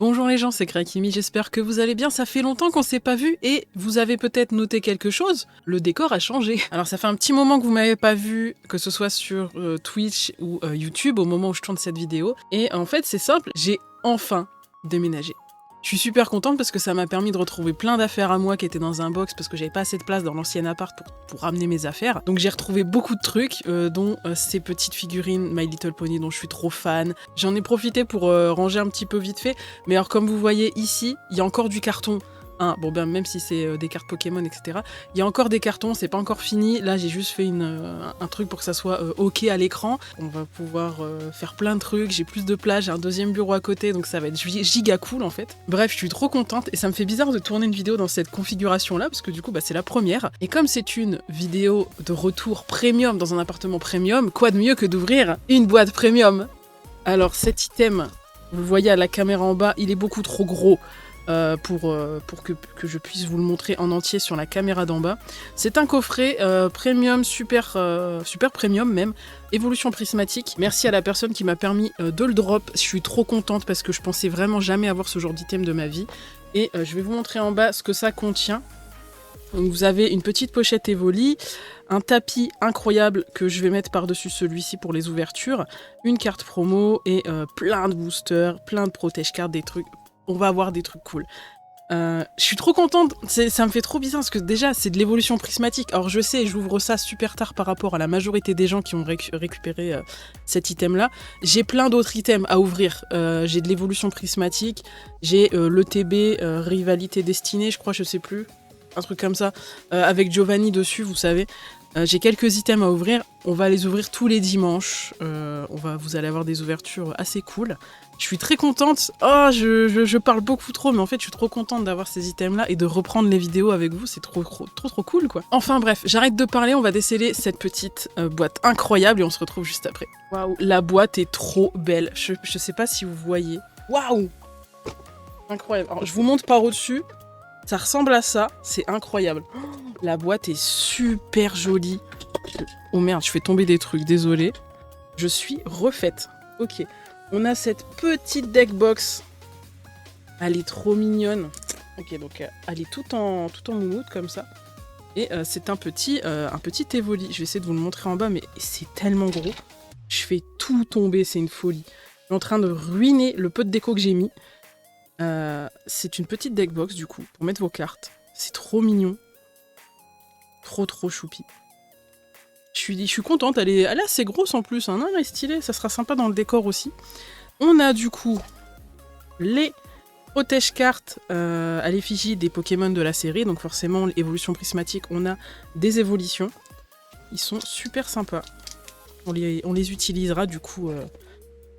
Bonjour les gens, c'est Krakimi, j'espère que vous allez bien, ça fait longtemps qu'on s'est pas vu et vous avez peut-être noté quelque chose, le décor a changé. Alors ça fait un petit moment que vous m'avez pas vu, que ce soit sur Twitch ou YouTube au moment où je tourne cette vidéo, et en fait c'est simple, j'ai enfin déménagé. Je suis super contente parce que ça m'a permis de retrouver plein d'affaires à moi qui étaient dans un box parce que j'avais pas assez de place dans l'ancien appart pour ramener mes affaires. Donc j'ai retrouvé beaucoup de trucs, dont ces petites figurines My Little Pony dont je suis trop fan. J'en ai profité pour ranger un petit peu vite fait. Mais alors comme vous voyez ici, il y a encore du carton. Hein, bon ben même si c'est des cartes Pokémon, etc. Il y a encore des cartons, c'est pas encore fini. Là j'ai juste fait un truc pour que ça soit ok à l'écran. On va pouvoir faire plein de trucs, j'ai plus de place, j'ai un deuxième bureau à côté, donc ça va être giga cool en fait. Bref, je suis trop contente et ça me fait bizarre de tourner une vidéo dans cette configuration là, parce que du coup bah, c'est la première. Et comme c'est une vidéo de retour premium dans un appartement premium, quoi de mieux que d'ouvrir une boîte premium? Alors cet item, vous le voyez à la caméra en bas, il est beaucoup trop gros. Pour que je puisse vous le montrer en entier sur la caméra d'en bas. C'est un coffret premium, super premium même, évolution prismatique. Merci à la personne qui m'a permis de le drop. Je suis trop contente parce que je pensais vraiment jamais avoir ce genre d'item de ma vie. Et je vais vous montrer en bas ce que ça contient. Donc vous avez une petite pochette Evoli, un tapis incroyable que je vais mettre par-dessus celui-ci pour les ouvertures, une carte promo et plein de boosters, plein de protège cartes, des trucs. On va avoir des trucs cool. Je suis trop contente, ça me fait trop bizarre parce que déjà c'est de l'évolution prismatique. Alors je sais, j'ouvre ça super tard par rapport à la majorité des gens qui ont récupéré cet item là. J'ai plein d'autres items à ouvrir. J'ai de l'évolution prismatique, j'ai l'ETB, Rivalité Destinée, je crois, je sais plus. Un truc comme ça, avec Giovanni dessus, vous savez. J'ai quelques items à ouvrir, on va les ouvrir tous les dimanches, vous allez avoir des ouvertures assez cool. Je suis très contente, je parle beaucoup trop, mais en fait je suis trop contente d'avoir ces items là et de reprendre les vidéos avec vous, c'est trop cool quoi. Enfin bref, j'arrête de parler, on va déceler cette petite boîte incroyable et on se retrouve juste après. Waouh, la boîte est trop belle, je sais pas si vous voyez. Waouh, incroyable. Alors je vous montre par au-dessus. Ça ressemble à ça, c'est incroyable. La boîte est super jolie. Oh merde, je fais tomber des trucs, désolé. Je suis refaite. Ok, on a cette petite deck box. Elle est trop mignonne. Ok, donc elle est tout en moumoute comme ça. Et c'est un petit Evoli. Je vais essayer de vous le montrer en bas, mais c'est tellement gros. Je fais tout tomber, c'est une folie. Je suis en train de ruiner le peu de déco que j'ai mis. C'est une petite deck box du coup pour mettre vos cartes. C'est trop mignon, trop choupi. Je suis contente, elle est assez grosse en plus. Hein. Non, elle est stylée, ça sera sympa dans le décor aussi. On a du coup les protège cartes à l'effigie des Pokémon de la série. Donc forcément, l'évolution prismatique, on a des évolutions. Ils sont super sympas. On les utilisera du coup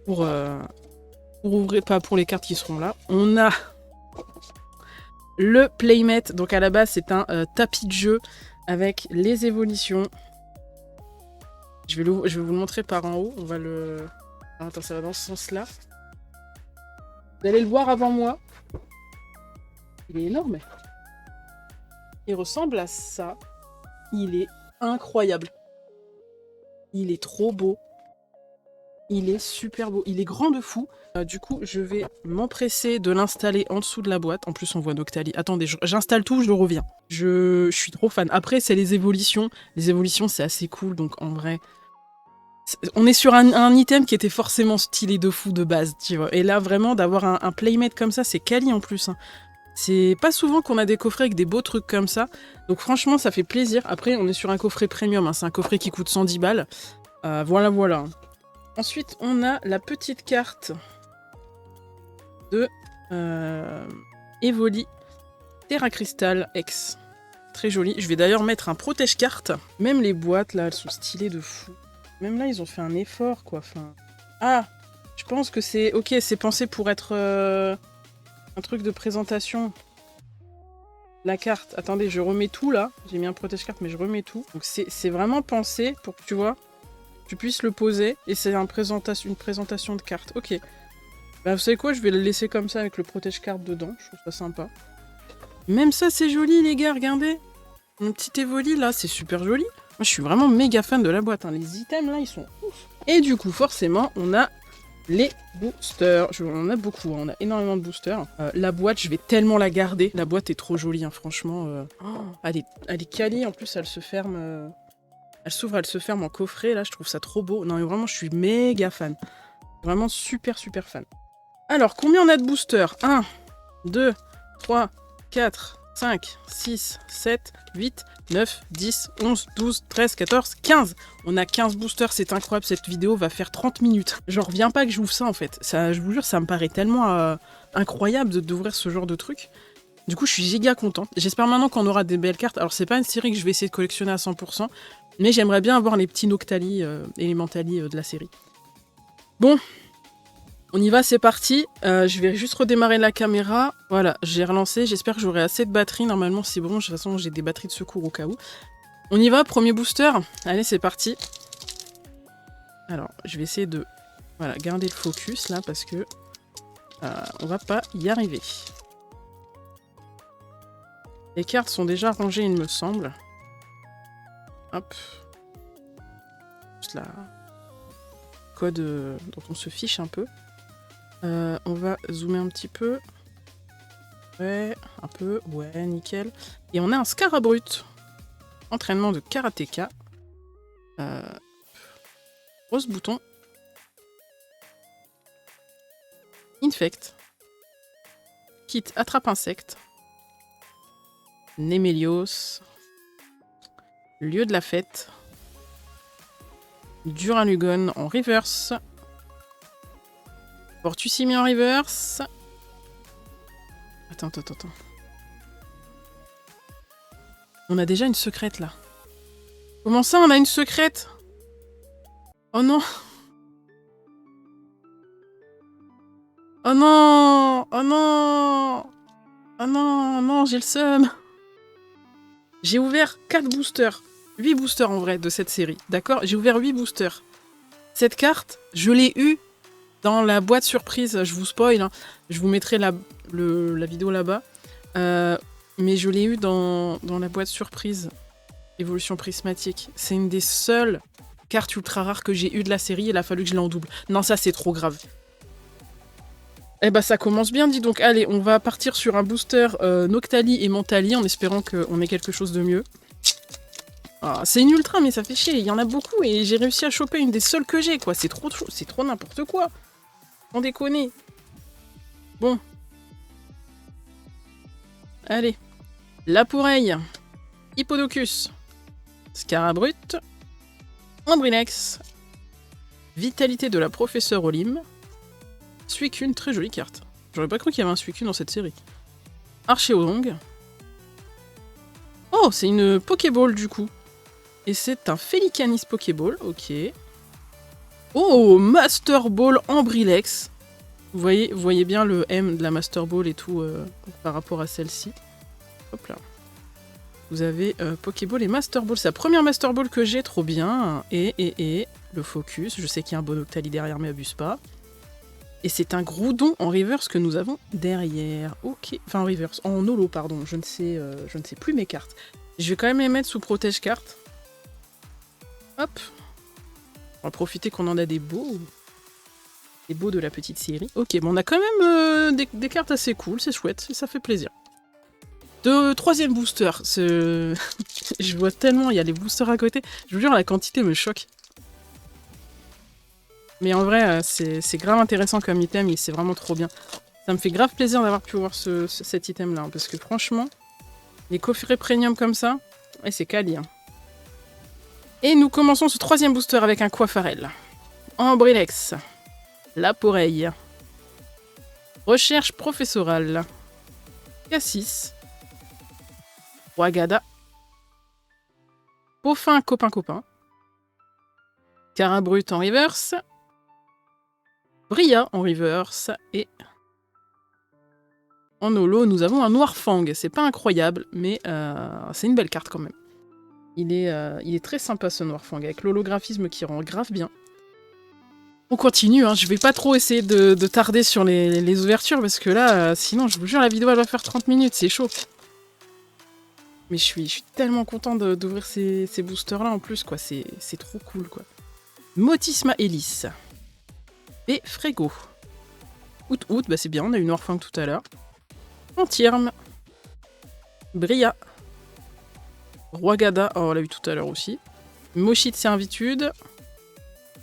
pour ouvrir, pas pour les cartes qui seront là. On a le Playmate, donc à la base c'est un tapis de jeu avec les évolutions. Je vais vous le montrer par en haut, on va le... Ah, attends, ça va dans ce sens-là. Vous allez le voir avant moi. Il est énorme. Il ressemble à ça. Il est incroyable. Il est trop beau. Il est super beau, il est grand de fou. Du coup, je vais m'empresser de l'installer en dessous de la boîte. En plus, on voit Noctali. Attendez, j'installe tout, je reviens. Je suis trop fan. Après, c'est les évolutions. Les évolutions, c'est assez cool, donc en vrai... On est sur un item qui était forcément stylé de fou de base, tu vois. Et là, vraiment, d'avoir un playmate comme ça, c'est quali en plus. Hein. C'est pas souvent qu'on a des coffrets avec des beaux trucs comme ça. Donc franchement, ça fait plaisir. Après, on est sur un coffret premium. Hein. C'est un coffret qui coûte 110 balles. Voilà. Ensuite, on a la petite carte de Evoli Terra Crystal X. Très jolie. Je vais d'ailleurs mettre un protège-carte. Même les boîtes, là, elles sont stylées de fou. Même là, ils ont fait un effort, quoi. Enfin... Ah, je pense que c'est... Ok, c'est pensé pour être un truc de présentation. La carte. Attendez, je remets tout, là. J'ai mis un protège-carte, mais je remets tout. Donc, c'est vraiment pensé pour que, tu vois... tu puisses le poser, et c'est une présentation de cartes. Ok. Bah, vous savez quoi, je vais le laisser comme ça avec le protège-carte dedans, je trouve ça sympa. Même ça, c'est joli, les gars, regardez. Mon petit Evoli, là, c'est super joli. Moi, je suis vraiment méga fan de la boîte. Hein. Les items, là, ils sont ouf. Et du coup, forcément, on a les boosters. On en a beaucoup, hein, on a énormément de boosters. La boîte, je vais tellement la garder. La boîte est trop jolie, hein, franchement. Elle est quali, en plus elle se ferme. Elle s'ouvre, elle se ferme en coffret, là je trouve ça trop beau. Non mais vraiment je suis méga fan. Vraiment super super fan. Alors combien on a de boosters? 1, 2, 3, 4, 5, 6, 7, 8, 9, 10, 11, 12, 13, 14, 15. On a 15 boosters, c'est incroyable, cette vidéo va faire 30 minutes. J'en reviens pas que j'ouvre ça en fait. Ça, je vous jure, ça me paraît tellement incroyable d'ouvrir ce genre de truc. Du coup, je suis giga contente. J'espère maintenant qu'on aura des belles cartes. Alors, c'est pas une série que je vais essayer de collectionner à 100%, mais j'aimerais bien avoir les petits Noctali, Elementali de la série. Bon, on y va, c'est parti. Je vais juste redémarrer la caméra. Voilà, j'ai relancé. J'espère que j'aurai assez de batterie. Normalement, c'est bon. De toute façon, j'ai des batteries de secours au cas où. On y va, premier booster. Allez, c'est parti. Alors, je vais essayer de garder le focus là parce que on va pas y arriver. Les cartes sont déjà rangées, il me semble. Hop. Juste la code dont on se fiche un peu. On va zoomer un petit peu. Ouais, un peu. Ouais, nickel. Et on a un Scarabrut. Entraînement de karatéka. Rose bouton. Infect. Kit attrape insecte. Némélios. Lieu de la fête. Duralugon en reverse. Portusimi en reverse. Attends. On a déjà une secrète là. Comment ça, on a une secrète? Oh non! Oh non! Oh non! Oh non, non, j'ai le seum! J'ai ouvert 4 boosters. 8 boosters en vrai de cette série. D'accord? J'ai ouvert 8 boosters. Cette carte, je l'ai eue dans la boîte surprise. Je vous spoil, hein. Je vous mettrai la vidéo là-bas. Mais je l'ai eue dans la boîte surprise. Évolution prismatique. C'est une des seules cartes ultra rares que j'ai eues de la série. Il a fallu que je l'ai en double. Non, ça c'est trop grave. Eh bah ça commence bien, dis donc. Allez, on va partir sur un booster Noctali et Mentali en espérant qu'on ait quelque chose de mieux. Ah, c'est une ultra, mais ça fait chier. Il y en a beaucoup et j'ai réussi à choper une des seules que j'ai, quoi. C'est trop n'importe quoi. On déconne. Bon. Allez. Laporeille. Hippodocus. Scarabrut. Ambrilex. Vitalité de la professeure Olim. Suicune, très jolie carte. J'aurais pas cru qu'il y avait un Suicune dans cette série. Archéolong. Oh, c'est une Pokéball du coup. Et c'est un Félicanis Pokéball, ok. Oh, Master Ball Ambrilex. Vous voyez bien le M de la Master Ball et tout par rapport à celle-ci. Hop là. Vous avez Pokéball et Master Ball. C'est la première Master Ball que j'ai, trop bien. Et le focus. Je sais qu'il y a un bon Octali derrière, mais abuse pas. Et c'est un Groudon en reverse que nous avons derrière. Ok. Enfin, en reverse. En holo, pardon. Je ne sais plus mes cartes. Je vais quand même les mettre sous protège carte. Hop. On va profiter qu'on en a des beaux. Des beaux de la petite série. Ok, bon, on a quand même des cartes assez cool. C'est chouette. Ça fait plaisir. Troisième booster. Je vois tellement, il y a les boosters à côté. Je vous jure, la quantité me choque. Mais en vrai, c'est grave intéressant comme item et c'est vraiment trop bien. Ça me fait grave plaisir d'avoir pu voir cet item-là. Hein, parce que franchement, les coffrets premium comme ça, ouais, c'est quali. Hein. Et nous commençons ce troisième booster avec un Coiffarel. Ambrilex. Laporeille. Recherche professorale. Cassis. Wagada. Peaufin copain. Carabrut en reverse. Bria en reverse. Et en holo, nous avons un Noirfang. C'est pas incroyable, mais c'est une belle carte quand même. Il est très sympa ce Noirfang, avec l'holographisme qui rend grave bien. On continue, hein. Je vais pas trop essayer de tarder sur les ouvertures, parce que là, sinon, je vous jure, la vidéo elle va faire 30 minutes, c'est chaud. Mais je suis tellement content d'ouvrir ces boosters-là en plus, quoi. C'est trop cool, quoi. Motisma Hélice. et Frégo. Out, bah c'est bien, on a eu Noirfang tout à l'heure. Antirme. Bria. Roigada, oh, on l'a eu tout à l'heure aussi. Mochi de servitude.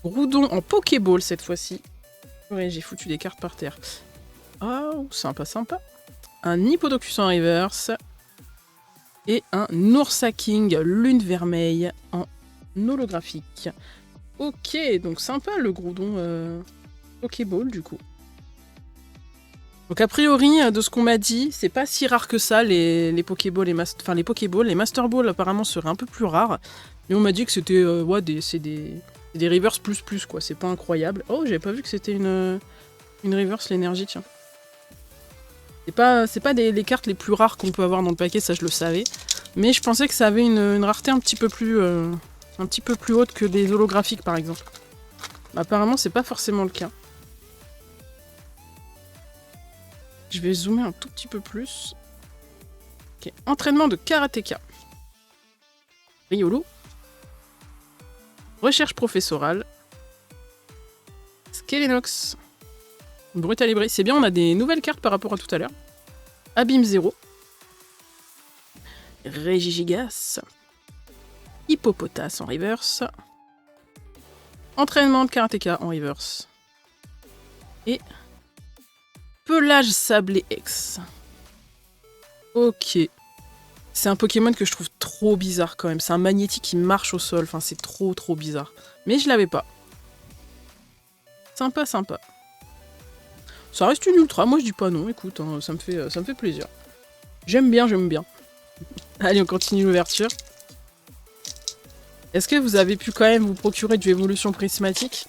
Groudon en Pokéball cette fois-ci. Ouais, j'ai foutu des cartes par terre. Oh, sympa. Un Hippodocus en reverse. Et un Noursaking Lune Vermeille en holographique. Ok, donc sympa le Groudon Pokéball du coup. Donc a priori, de ce qu'on m'a dit, c'est pas si rare que ça, les Pokéballs, les Pokéballs. Les Master Balls apparemment seraient un peu plus rares. Mais on m'a dit que c'était c'est des reverse plus quoi, c'est pas incroyable. Oh, j'avais pas vu que c'était une reverse l'énergie, tiens. C'est pas les cartes les plus rares qu'on peut avoir dans le paquet, ça je le savais. Mais je pensais que ça avait une rareté un petit peu plus haute que des holographiques par exemple. Apparemment c'est pas forcément le cas. Je vais zoomer un tout petit peu plus. Ok, entraînement de karatéka. Riolu. Recherche professorale. Skelenox. Brutalibré. C'est bien, on a des nouvelles cartes par rapport à tout à l'heure. Abîme 0. Régigigas. Hippopotas en reverse. Entraînement de karatéka en reverse. Et Pelage Sablé X. Ok. C'est un Pokémon que je trouve trop bizarre quand même. C'est un magnétique qui marche au sol. Enfin, c'est trop bizarre. Mais je l'avais pas. Sympa. Ça reste une ultra. Moi, je dis pas non. Écoute, hein, ça me fait plaisir. J'aime bien. Allez, on continue l'ouverture. Est-ce que vous avez pu quand même vous procurer du évolution prismatique?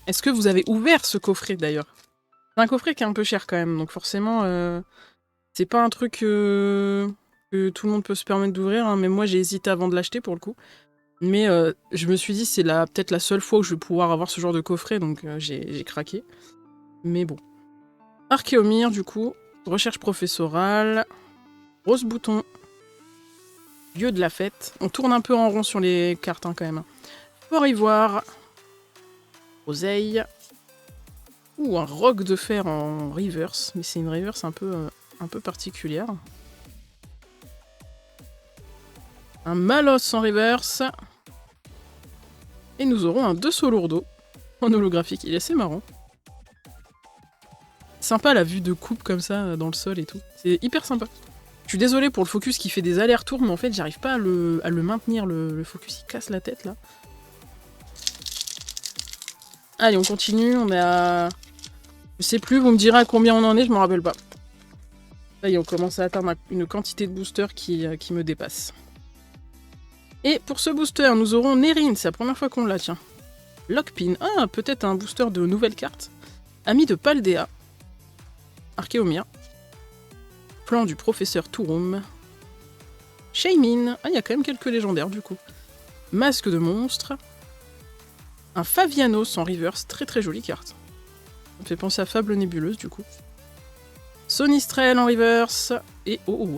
Est-ce que vous avez ouvert ce coffret d'ailleurs? C'est un coffret qui est un peu cher quand même, donc forcément, c'est pas un truc que tout le monde peut se permettre d'ouvrir, hein, mais moi j'ai hésité avant de l'acheter pour le coup. Mais je me suis dit c'est peut-être la seule fois où je vais pouvoir avoir ce genre de coffret, donc j'ai craqué. Mais bon. Archéomir du coup, recherche professorale, rose bouton, lieu de la fête. On tourne un peu en rond sur les cartes hein, quand même. Fort ivoire, oseille. Ou un roc de fer en reverse, mais c'est une reverse un peu particulière. Un Malos en reverse. Et nous aurons un 2 Solourdo en holographique. Il est assez marrant. Sympa la vue de coupe comme ça dans le sol et tout. C'est hyper sympa. Je suis désolée pour le focus qui fait des allers-retours, mais en fait j'arrive pas à le maintenir. Le focus il casse la tête là. Allez, on continue. On est à... Je sais plus, vous me direz à combien on en est, je m'en rappelle pas. Là, on commence à atteindre une quantité de boosters qui me dépasse. Et pour ce booster, nous aurons Nerine, c'est la première fois qu'on l'a, tiens. Lockpin, ah, peut-être un booster de nouvelles cartes. Ami de Paldea. Archéomir. Plan du professeur Touroum. Shaymin, ah, il y a quand même quelques légendaires du coup. Masque de monstre. Un Favianos en reverse, très jolie carte. Ça me fait penser à Fable Nébuleuse du coup. Sonistrel en reverse. Et on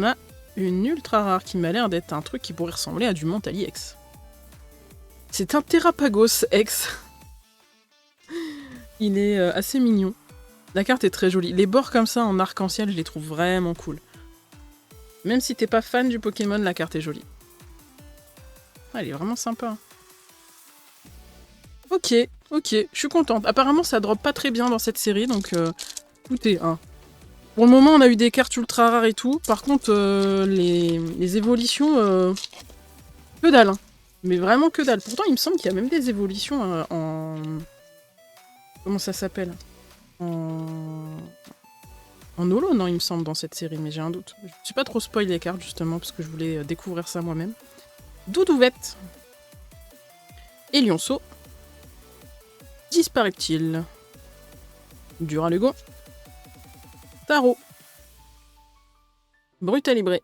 a une ultra rare qui m'a l'air d'être un truc qui pourrait ressembler à du Mentali X. C'est un Terrapagos X. Il est assez mignon. La carte est très jolie. Les bords comme ça en arc-en-ciel, je les trouve vraiment cool. Même si t'es pas fan du Pokémon, la carte est jolie. Ah, elle est vraiment sympa. Ok, je suis contente. Apparemment, ça drop pas très bien dans cette série, donc écoutez, hein. Pour le moment, on a eu des cartes ultra rares et tout. Par contre, les évolutions, que dalle. Hein. Mais vraiment que dalle. Pourtant, il me semble qu'il y a même des évolutions en... Comment ça s'appelle? En holo, non, il me semble, dans cette série, mais j'ai un doute. Je ne suis pas trop spoil les cartes, justement, parce que je voulais découvrir ça moi-même. Doudouvette. Et Lionceau. Disparaît-il? Duralugo. Tarot. Brutalibré.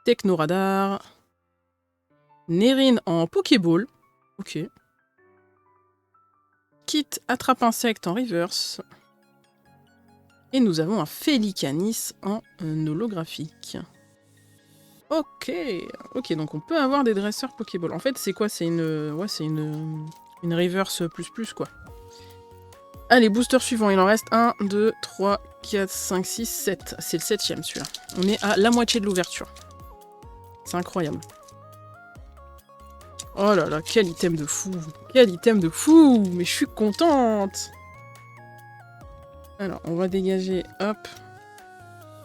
Technoradar. Nerine en Pokéball. Ok. Kit attrape-insecte en reverse. Et nous avons un Félicanis en holographique. Ok, donc on peut avoir des dresseurs Pokéball. En fait, c'est quoi? C'est une Une reverse plus quoi. Allez, booster suivant, il en reste 1, 2, 3, 4, 5, 6, 7. C'est le 7ème celui-là. On est à la moitié de l'ouverture. C'est incroyable. Oh là là, quel item de fou! Quel item de fou! Mais je suis contente! Alors, on va dégager, hop,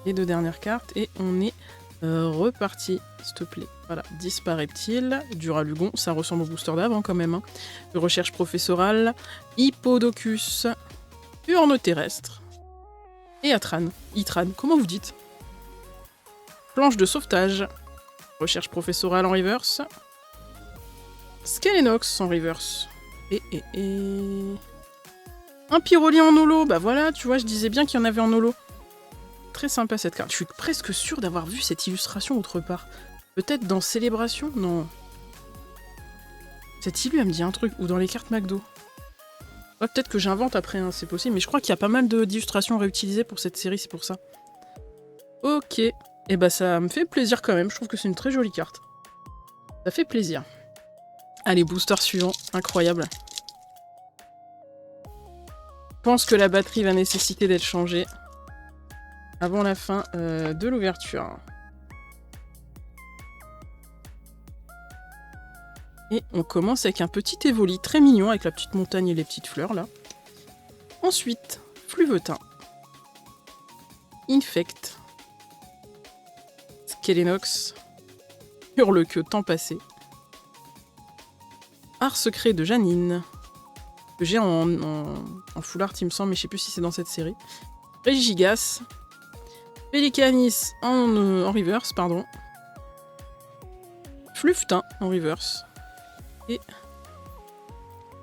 les 2 dernières cartes, et on est reparti, s'il te plaît. Voilà, disparaît-il, Duralugon, ça ressemble au booster d'avant quand même. Hein. De recherche professorale, Hippodocus, Urne terrestre, et Atran. Itran, comment vous dites? Planche de sauvetage, recherche professorale en reverse, Skelenox en reverse, et... Un Pyroli en holo, bah voilà, tu vois, je disais bien qu'il y en avait en holo. Très sympa cette carte. Je suis presque sûre d'avoir vu cette illustration autre part. Peut-être dans Célébration? Non. Cette illu, elle me dit un truc. Ou dans les cartes McDo. Ouais, peut-être que j'invente après, hein, c'est possible. Mais je crois qu'il y a pas mal d'illustrations réutilisées pour cette série, c'est pour ça. Ok. Et bah ça me fait plaisir quand même. Je trouve que c'est une très jolie carte. Ça fait plaisir. Allez, booster suivant. Incroyable. Je pense que la batterie va nécessiter d'être changée avant la fin de l'ouverture. Et on commence avec un petit Evoli très mignon avec la petite montagne et les petites fleurs là. Ensuite, Fluvetin, Infect, Skelenox, Hurle-queue temps passé, Art secret de Janine, que j'ai en full art il me semble, mais je sais plus si c'est dans cette série. Regigas, Pelicanis en reverse, pardon. Fluftin en reverse. Et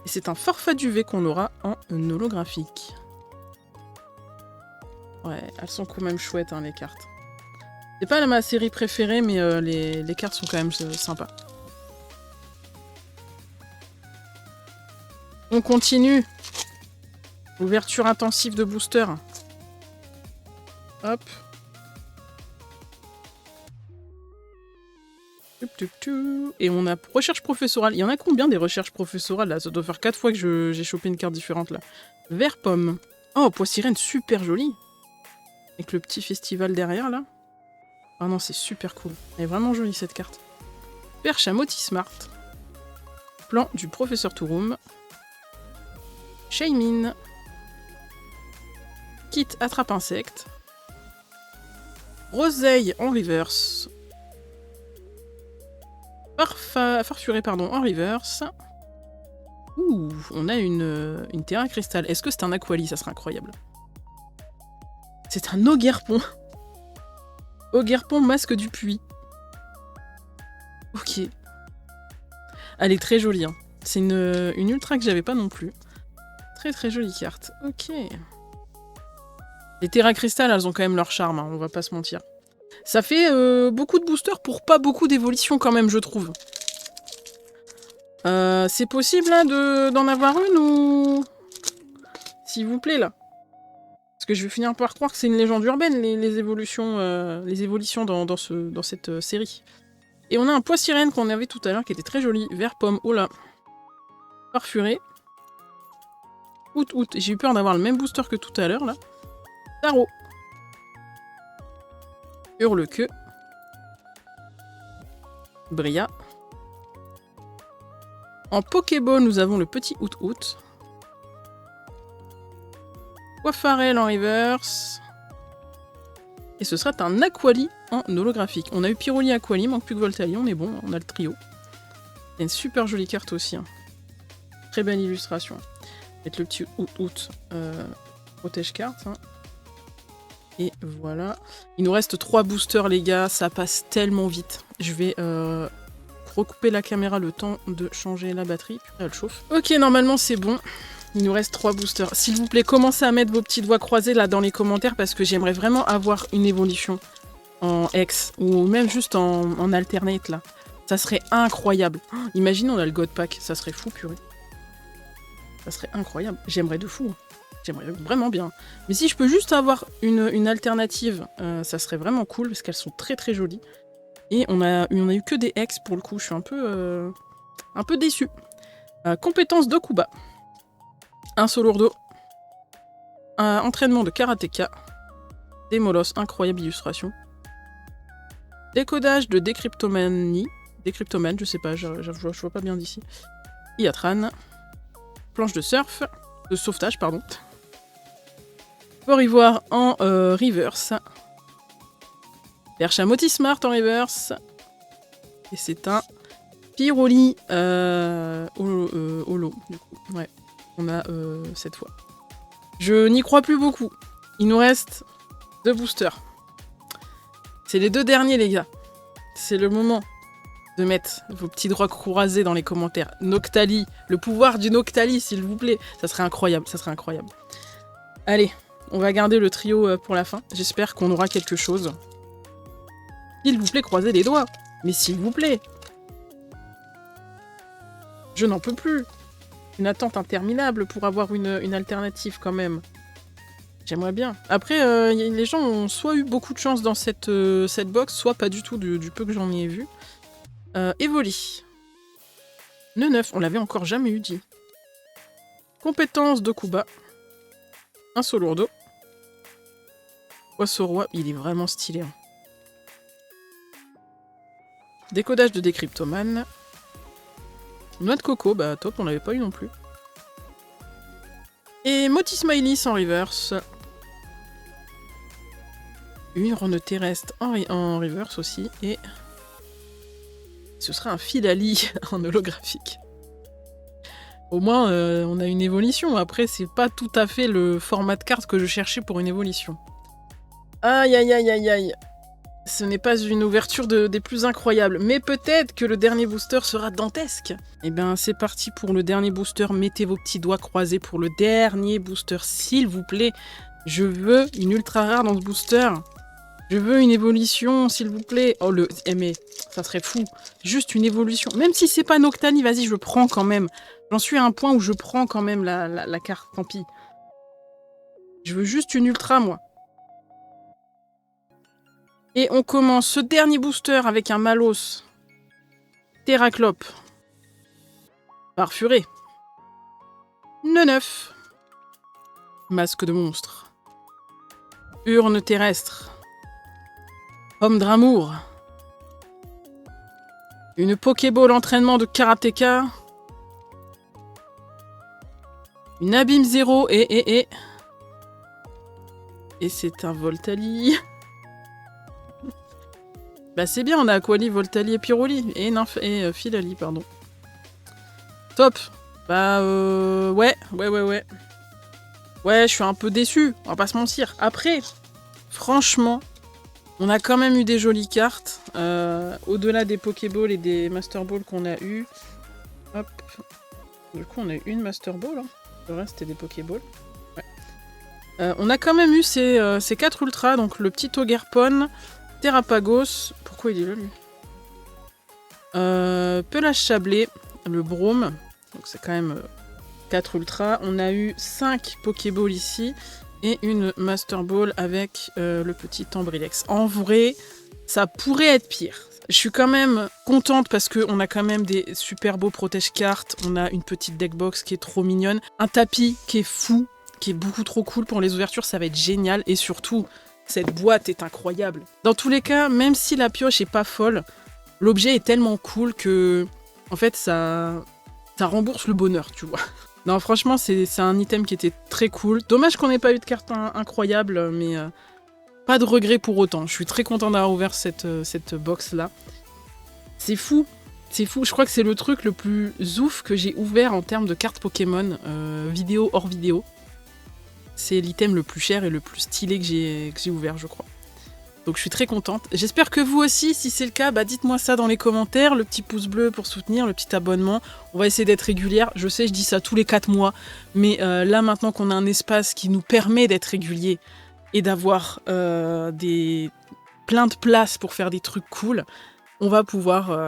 c'est un Farfaduvet qu'on aura en holographique. Ouais, elles sont quand même chouettes, hein, les cartes. C'est pas ma série préférée, mais les cartes sont quand même sympas. On continue. Ouverture intensive de booster. Hop. Et on a recherche professorale. Il y en a combien des recherches professorales là? Ça doit faire 4 fois que j'ai chopé une carte différente là. Vert pomme. Oh, Poissirène, super jolie. Avec le petit festival derrière là. Oh non, c'est super cool. Elle est vraiment jolie cette carte. Perche à Motismart. Plan du professeur Touroum. Shaymin. Kit attrape insecte. Roseille en reverse. Farfuré, pardon, en reverse. Ouh, on a une Terra Cristal. Est-ce que c'est un Aquali? Ça serait incroyable. C'est un Ogerpon. Ogerpon, masque du puits. Ok. Elle est très jolie. Hein. C'est une ultra que j'avais pas non plus. Très très jolie carte. Ok. Les Terra Cristal, elles ont quand même leur charme, hein, on va pas se mentir. Ça fait beaucoup de boosters pour pas beaucoup d'évolution quand même, je trouve. C'est possible là d'en avoir une ou... S'il vous plaît là. Parce que je vais finir par croire que c'est une légende urbaine, les évolutions dans cette série. Et on a un Poissirène qu'on avait tout à l'heure qui était très joli. Vert pomme, oh là. Farfuré. Out. J'ai eu peur d'avoir le même booster que tout à l'heure là. Tarot. Hurle-queue. Bria. En Pokéball, nous avons le petit Out. Coiffarel en reverse. Et ce sera un Aquali en holographique. On a eu Pyroli Aquali, manque plus que Voltali, on est bon, on a le trio. C'est une super jolie carte aussi. Hein. Très belle illustration. Avec le petit Out. Protège carte. Hein. Et voilà. Il nous reste 3 boosters, les gars. Ça passe tellement vite. Je vais recouper la caméra le temps de changer la batterie. Elle chauffe. Ok, normalement, c'est bon. Il nous reste 3 boosters. S'il vous plaît, commencez à mettre vos petits doigts croisés là dans les commentaires parce que j'aimerais vraiment avoir une évolution en X ou même juste en alternate là. Ça serait incroyable. Oh, imagine, on a le God Pack. Ça serait fou, purée. Ça serait incroyable. J'aimerais de fou. J'aimerais vraiment bien. Mais si je peux juste avoir une alternative, ça serait vraiment cool parce qu'elles sont très très jolies. Et on a eu que des X pour le coup. Je suis un peu déçue. Compétence de Kuba. Un saut lourdeau. Entraînement de karatéka. Des molosses, incroyable illustration. Décodage de décryptomanie. Décryptomane, je sais pas, je vois pas bien d'ici. Iatran. Planche de surf. De sauvetage, pardon. Port ivoire en reverse. Perche à Motismart en reverse. Et c'est un Pyroli holo, du coup. Ouais, on a cette fois. Je n'y crois plus beaucoup. Il nous reste 2 boosters. C'est les 2 derniers, les gars. C'est le moment de mettre vos petits droits croisés dans les commentaires. Noctali, le pouvoir du Noctali, s'il vous plaît. Ça serait incroyable, ça serait incroyable. Allez, on va garder le trio pour la fin. J'espère qu'on aura quelque chose. S'il vous plaît, croisez les doigts. Mais s'il vous plaît. Je n'en peux plus. Une attente interminable pour avoir une alternative quand même. J'aimerais bien. Après, les gens ont soit eu beaucoup de chance dans cette box, soit pas du tout du peu que j'en ai vu. Evoli. Nœud 9, on l'avait encore jamais eu dit. Compétence de Kuba. Un saut lourdeau. Poisson roi, il est vraiment stylé. Hein. Décodage de décryptomane. Noix de coco, bah top, on l'avait pas eu non plus. Et Moti Smiley en reverse. Une ronde terrestre en reverse aussi. Et ce sera un Filali en holographique. Au moins, on a une évolution. Après, c'est pas tout à fait le format de carte que je cherchais pour une évolution. Aïe aïe aïe aïe aïe. Ce n'est pas une ouverture des plus incroyables, mais peut-être que le dernier booster sera dantesque. Et bien c'est parti pour le dernier booster, mettez vos petits doigts croisés pour le dernier booster, s'il vous plaît. Je veux une ultra rare dans ce booster. Je veux une évolution, s'il vous plaît. Oh mais ça serait fou. Juste une évolution. Même si c'est pas Noctali, vas-y, je prends quand même. J'en suis à un point où je prends quand même la carte, tant pis. Je veux juste une ultra, moi. Et on commence ce dernier booster avec un Malos. Terraclope. Parfuré. Nœud 9. Masque de monstre. Urne terrestre. Homme d'amour. Une Pokéball entraînement de karatéka. Une Abîme 0 et c'est un Voltali. Bah c'est bien, on a Aquali, Voltali et Pyroli. Et Filali, pardon. Top. Bah ouais. Ouais, je suis un peu déçu, on va pas se mentir. Après, franchement, on a quand même eu des jolies cartes. Au-delà des Pokéballs et des Master Balls qu'on a eu. Hop. Du coup, on a eu une Master Ball. Hein. Le reste, c'était des Pokéballs. Ouais. On a quand même eu ces 4 Ultras, donc le petit Ogerpon, Terrapagos. Pourquoi il est là, lui Pelage Chablé, le Brome. Donc c'est quand même 4 Ultras. On a eu 5 Pokéballs ici. Et une Master Ball avec le petit Tambrilex. En vrai, ça pourrait être pire. Je suis quand même contente parce qu'on a quand même des super beaux protège-cartes. On a une petite deckbox qui est trop mignonne. Un tapis qui est fou, qui est beaucoup trop cool pour les ouvertures. Ça va être génial. Et surtout, cette boîte est incroyable. Dans tous les cas, même si la pioche est pas folle, l'objet est tellement cool que, en fait, ça rembourse le bonheur, tu vois. Non, franchement, c'est un item qui était très cool. Dommage qu'on n'ait pas eu de carte incroyable, mais pas de regret pour autant. Je suis très content d'avoir ouvert cette box-là. C'est fou. C'est fou. Je crois que c'est le truc le plus ouf que j'ai ouvert en termes de cartes Pokémon, vidéo hors vidéo. C'est l'item le plus cher et le plus stylé que j'ai ouvert, je crois. Donc je suis très contente. J'espère que vous aussi, si c'est le cas, bah dites-moi ça dans les commentaires. Le petit pouce bleu pour soutenir, le petit abonnement. On va essayer d'être régulière. Je sais, je dis ça tous les 4 mois. Mais là, maintenant qu'on a un espace qui nous permet d'être régulier et d'avoir plein de place pour faire des trucs cool, on va pouvoir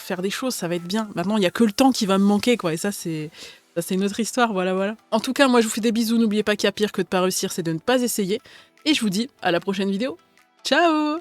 faire des choses. Ça va être bien. Maintenant, il n'y a que le temps qui va me manquer, quoi. Et ça, c'est une autre histoire. Voilà. En tout cas, moi, je vous fais des bisous. N'oubliez pas qu'il y a pire que de pas réussir, c'est de ne pas essayer. Et je vous dis à la prochaine vidéo. Ciao!